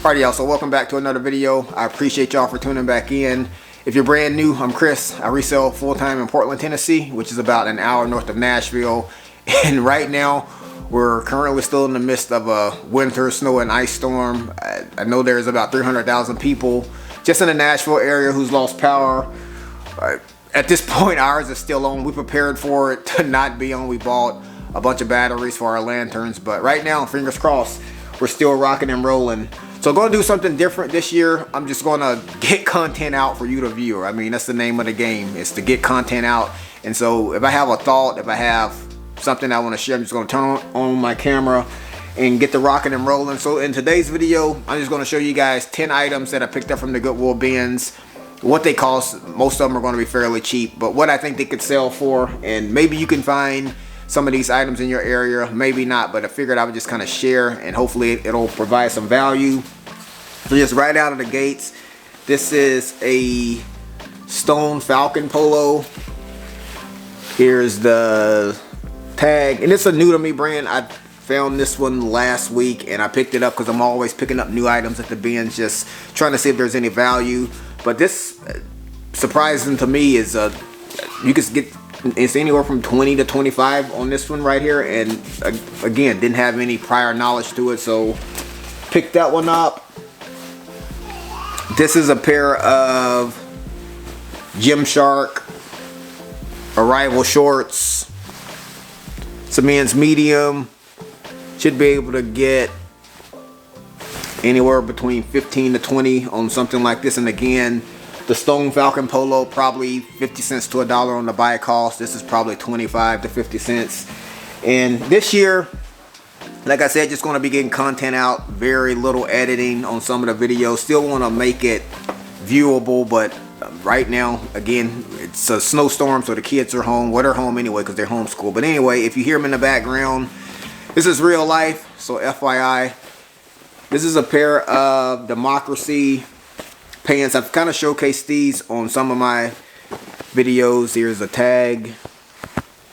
Alright y'all, so welcome back to another video. I appreciate y'all for tuning back in. If you're brand new, I'm Chris. I resell full-time in Portland, Tennessee, which is about an hour north of Nashville. And right now, we're currently still in the midst of a winter snow and ice storm. I know there's about 300,000 people just in the Nashville area who's lost power. At this point, ours is still on. We prepared for it to not be on. We bought a bunch of batteries for our lanterns, but right now, fingers crossed, we're still rocking and rolling. So I'm going to do something different this year. I'm just going to get content out for you to view. I mean, that's the name of the game, is to get content out. And so if I have a thought, if I have something I want to share, I'm just going to turn on my camera and get the rocking and rolling. So in today's video, I'm just going to show you guys 10 items that I picked up from the Goodwill bins. What they cost, most of them are going to be fairly cheap, but what I think they could sell for, and maybe you can find some of these items in your area, maybe not, but I figured I would just kind of share and hopefully it'll provide some value. So just right out of the gates, this is a Stone Falcon polo. Here's the tag, and it's a new to me brand. I found this one last week and I picked it up because I'm always picking up new items at the bins, just trying to see if there's any value. But this, surprising to me, is you can get, it's anywhere from 20 to 25 on this one right here, and again, didn't have any prior knowledge to it, so picked that one up. This is a pair of Gymshark Arrival shorts. It's a men's medium. Should be able to get anywhere between 15 to 20 on something like this. And again, the Stone Falcon polo, probably 50 cents to $1 on the buy cost. This is probably 25 to 50 cents. And this year, like I said, just going to be getting content out. Very little editing on some of the videos. Still want to make it viewable, but right now, again, it's a snowstorm, so the kids are home. Well, they're home anyway because they're homeschooled. But anyway, if you hear them in the background, this is real life, so FYI. This is a pair of Democracy pants. I've kind of showcased these on some of my videos. Here's a tag.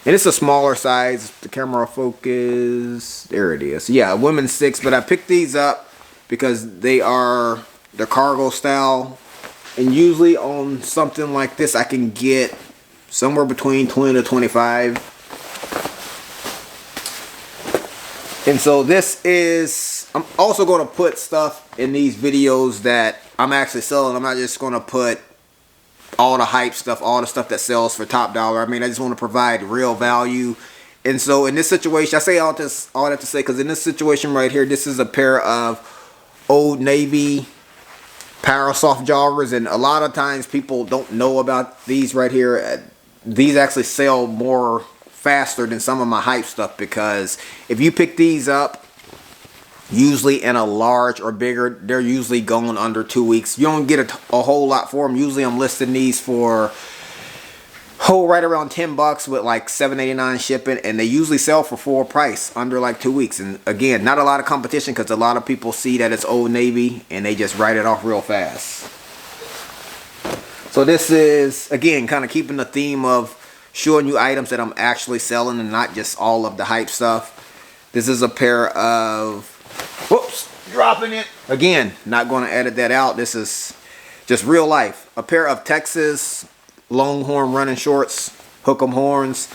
And it's a smaller size. The camera focus. There it is. Yeah, a women's 6. But I picked these up because they are the cargo style. And usually on something like this, I can get somewhere between 20 to 25. And so this is, I'm also going to put stuff in these videos that I'm actually selling. I'm not just going to put all the hype stuff, all the stuff that sells for top dollar. I mean, I just want to provide real value. And so in this situation, I say all that to say, because in this situation right here, this is a pair of Old Navy Parasoft joggers. And a lot of times people don't know about these right here. These actually sell more faster than some of my hype stuff, because if you pick these up usually in a large or bigger, they're usually going under 2 weeks. You don't get a whole lot for them. Usually I'm listing these for right around 10 bucks with like $7.89 shipping, and they usually sell for full price under like 2 weeks. And again, not a lot of competition because a lot of people see that it's Old Navy and they just write it off real fast. So this is, again, kind of keeping the theme of showing you items that I'm actually selling and not just all of the hype stuff. This is a pair of, whoops, dropping it. Again, not going to edit that out. This is just real life. A pair of Texas Longhorn running shorts, hook'em horns.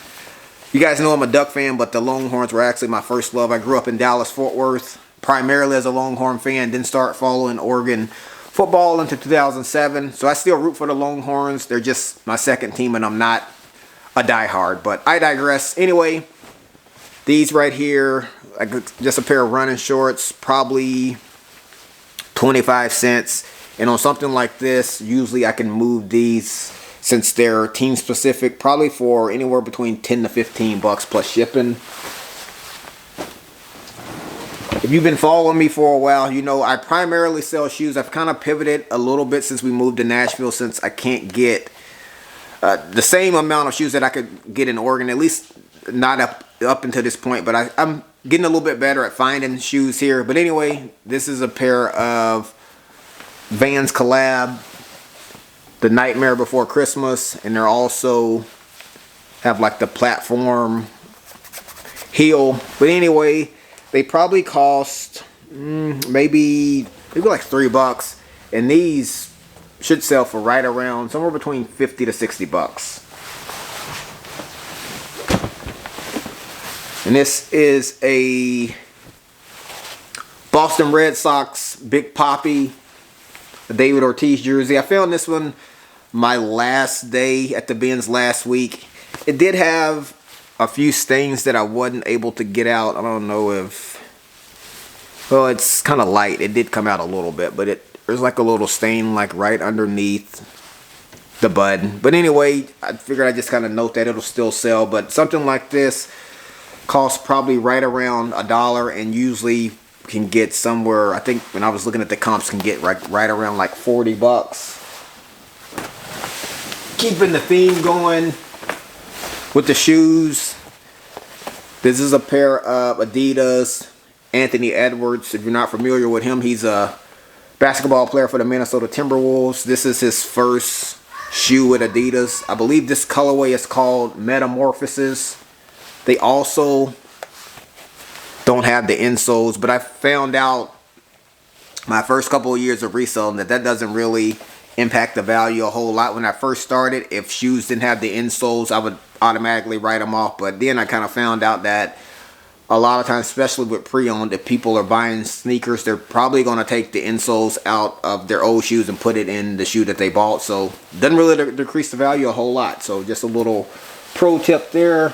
You guys know I'm a Duck fan, but the Longhorns were actually my first love. I grew up in Dallas, Fort Worth, primarily as a Longhorn fan. Didn't start following Oregon football until 2007. So I still root for the Longhorns. They're just my second team, and I'm not a diehard, but I digress. Anyway, these right here, just a pair of running shorts, probably 25 cents. And on something like this, usually I can move these, since they're team specific, probably for anywhere between 10 to 15 bucks plus shipping. If you've been following me for a while, you know I primarily sell shoes. I've kind of pivoted a little bit since we moved to Nashville, since I can't get the same amount of shoes that I could get in Oregon, at least not up until this point. But I'm getting a little bit better at finding shoes here. But anyway, this is a pair of Vans collab, The Nightmare Before Christmas, and they're also have like the platform heel. But anyway, they probably cost maybe maybe like $3, and these should sell for right around somewhere between 50 to 60 bucks. And this is a Boston Red Sox Big Papi David Ortiz jersey. I found this one my last day at the bins last week. It did have a few stains that I wasn't able to get out. I don't know if, well, it's kind of light. It did come out a little bit, but there's like a little stain like right underneath the button. But anyway, I figured I'd just kind of note that it'll still sell. But something like this costs probably right around $1, and usually can get somewhere, I think when I was looking at the comps, can get right around like 40 bucks. Keeping the theme going with the shoes, this is a pair of Adidas Anthony Edwards. If you're not familiar with him, he's a basketball player for the Minnesota Timberwolves. This is his first shoe with Adidas. I believe this colorway is called Metamorphosis. They also don't have the insoles, but I found out my first couple of years of reselling that doesn't really impact the value a whole lot. When I first started, if shoes didn't have the insoles, I would automatically write them off. But then I kind of found out that a lot of times, especially with pre-owned, if people are buying sneakers, they're probably going to take the insoles out of their old shoes and put it in the shoe that they bought. So it doesn't really decrease the value a whole lot. So just a little pro tip there.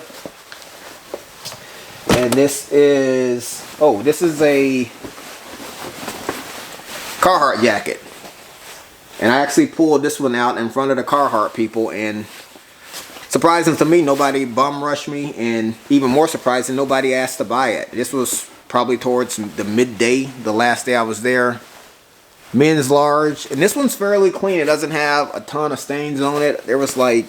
And this is, oh, this is a Carhartt jacket. And I actually pulled this one out in front of the Carhartt people, and surprising to me, nobody bum rushed me, and even more surprising, nobody asked to buy it. This was probably towards the midday, the last day I was there. Men's large, and this one's fairly clean. It doesn't have a ton of stains on it. There was like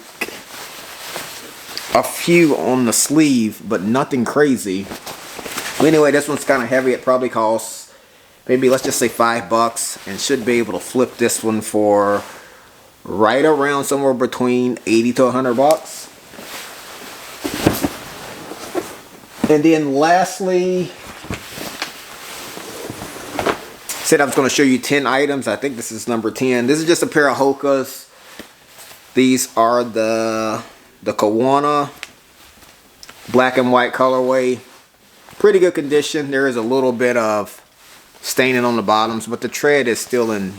a few on the sleeve, but nothing crazy. Anyway, this one's kind of heavy. It probably costs maybe, let's just say $5, and should be able to flip this one for right around somewhere between 80 to 100 bucks. And then lastly, said I was going to show you 10 items. I think this is number 10. This is just a pair of Hokas. These are the Kawana black and white colorway. Pretty good condition. There is a little bit of staining on the bottoms, but the tread is still in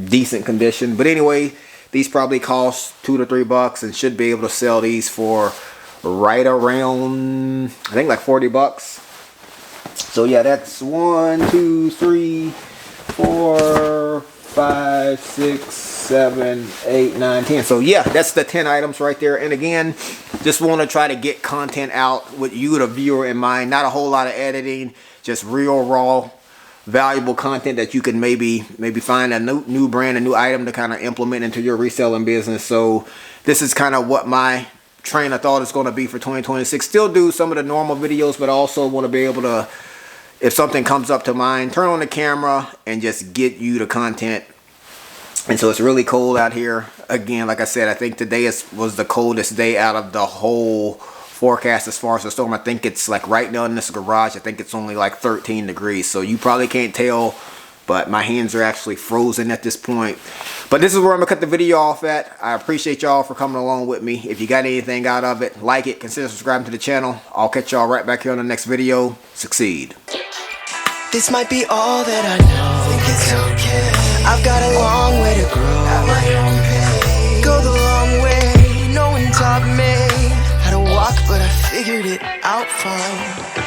decent condition. But anyway, these probably cost $2 to $3 and should be able to sell these for right around, I think, like 40 bucks. So yeah, that's 1, 2, 3, 4, 5, 6, 7, 8, 9, 10. So yeah, that's the 10 items right there. And again, just want to try to get content out with you, the viewer, in mind. Not a whole lot of editing, just real raw valuable content that you can maybe find a new brand, a new item to kind of implement into your reselling business. So this is kind of what my train of thought is going to be for 2026. Still do some of the normal videos, but also want to be able to, if something comes up to mind, turn on the camera and just get you the content. And so it's really cold out here. Again, like I said, I think today was the coldest day out of the whole forecast as far as the storm. I think it's like right now in this garage, I think it's only like 13 degrees. So you probably can't tell, but my hands are actually frozen at this point. But this is where I'm gonna cut the video off at. I appreciate y'all for coming along with me. If you got anything out of it, like it, consider subscribing to the channel. I'll catch y'all right back here on the next video. Succeed. This might be all that I know. Think it's okay. I've got a long way to grow. At my own pace. Go the long way. No one taught me how to walk, but I figured it out fine.